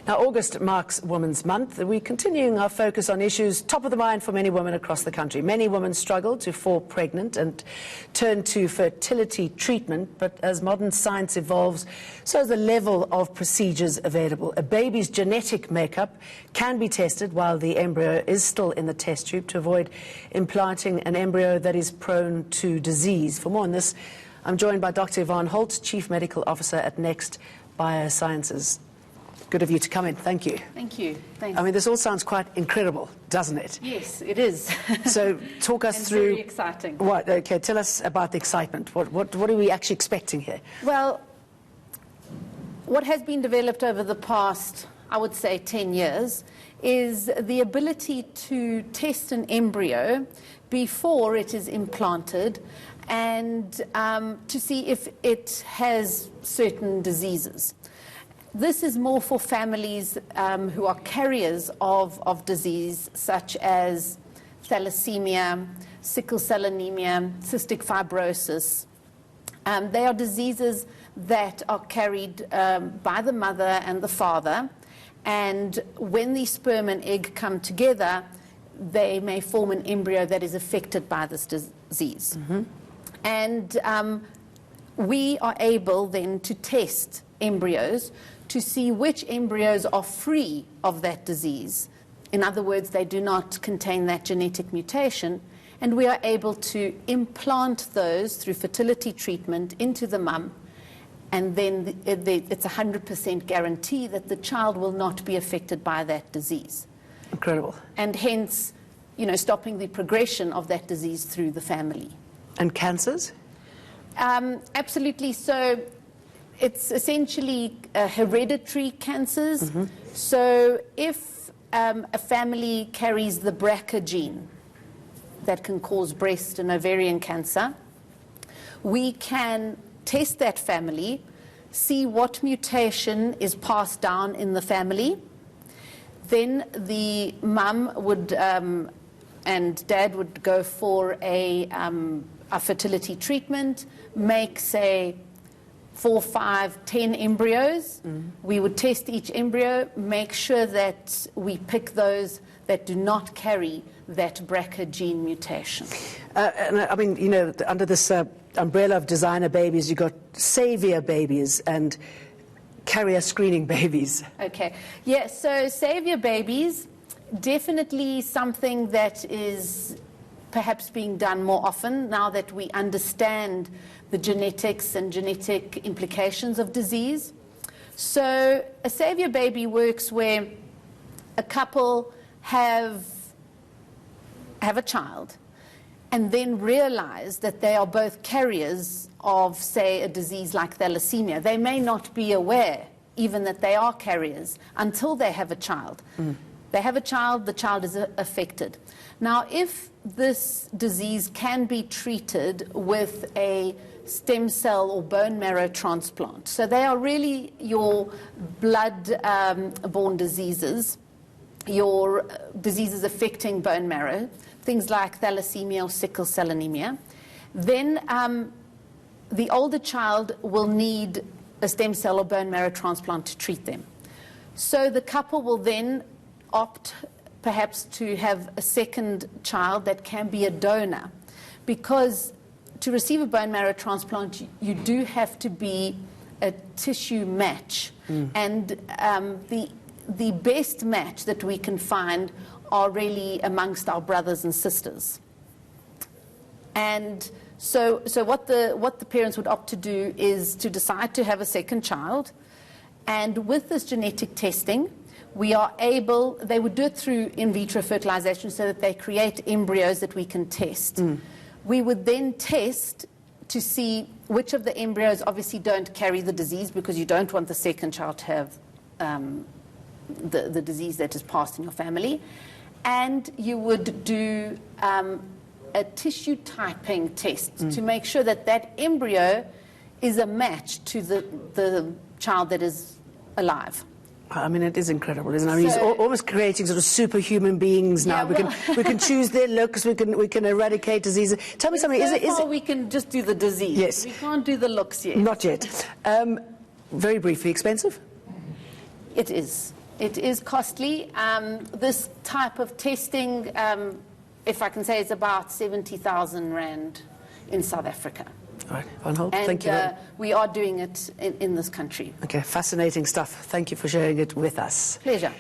Now, August marks Women's Month. We're continuing our focus on issues top of the mind for many women across the country. Many women struggle to fall pregnant and turn to fertility treatment, but as modern science evolves, so is the level of procedures available. A baby's genetic makeup can be tested while the embryo is still in the test tube to avoid implanting an embryo that is prone to disease. For more on this, I'm joined by Dr. Yvonne Holt, Chief Medical Officer at Next Biosciences. Good of you to come in. Thank you. Thank you. Thanks. I mean, this all sounds quite incredible, doesn't it? Yes, it is. So talk us through... Very exciting. What? Okay, tell us about the excitement. What are we actually expecting here? Well, what has been developed over the past, I would say, 10 years is the ability to test an embryo before it is implanted and to see if it has certain diseases. This is more for families who are carriers of disease such as thalassemia, sickle cell anemia, cystic fibrosis. They are diseases that are carried by the mother and the father, and when the sperm and egg come together, they may form an embryo that is affected by this disease. Mm-hmm. And we are able then to test embryos to see which embryos are free of that disease. In other words, they do not contain that genetic mutation, and we are able to implant those through fertility treatment into the mum, and then it's a 100% guarantee that the child will not be affected by that disease. Incredible. And hence, stopping the progression of that disease through the family. And cancers? Absolutely. So it's essentially hereditary cancers. Mm-hmm. So if a family carries the BRCA gene that can cause breast and ovarian cancer, we can test that family, see what mutation is passed down in the family. Then the mum would and dad would go for a fertility treatment, make, say, 4, 5, 10 embryos. Mm. We would test each embryo, make sure that we pick those that do not carry that BRCA gene mutation. And I mean, under this umbrella of designer babies, you've got savior babies and carrier screening babies. Okay. Yeah, so savior babies, definitely something that is perhaps being done more often now that we understand the genetics and genetic implications of disease. So a savior baby works where a couple have a child and then realize that they are both carriers of, say, a disease like thalassemia. They may not be aware even that they are carriers until they have a child. Mm. They have a child, the child is affected. Now, if this disease can be treated with a stem cell or bone marrow transplant, so they are really your blood-borne diseases, your diseases affecting bone marrow, things like thalassemia or sickle cell anemia, then the older child will need a stem cell or bone marrow transplant to treat them. So the couple will then opt perhaps to have a second child that can be a donor, because to receive a bone marrow transplant you do have to be a tissue match. Mm. And the best match that we can find are really amongst our brothers and sisters. And so what the parents would opt to do is to decide to have a second child, and with this genetic testing we are able, they would do it through in vitro fertilization so that they create embryos that we can test. Mm. We would then test to see which of the embryos obviously don't carry the disease, because you don't want the second child to have the disease that is passed in your family. And you would do a tissue typing test to make sure that that embryo is a match to the child that is alive. I mean, it is incredible, isn't it? I mean, so, he's almost creating sort of superhuman beings now. Yeah, we can choose their looks. We can eradicate diseases. Tell me something. Is it? We can just do the disease. Yes. We can't do the looks yet. Not yet. Very briefly, expensive? It is. It is costly. This type of testing, if I can say, is about 70,000 Rand in South Africa. All right, Van Holt, And thank you. we are doing it in this country. Okay, fascinating stuff. Thank you for sharing it with us. Pleasure.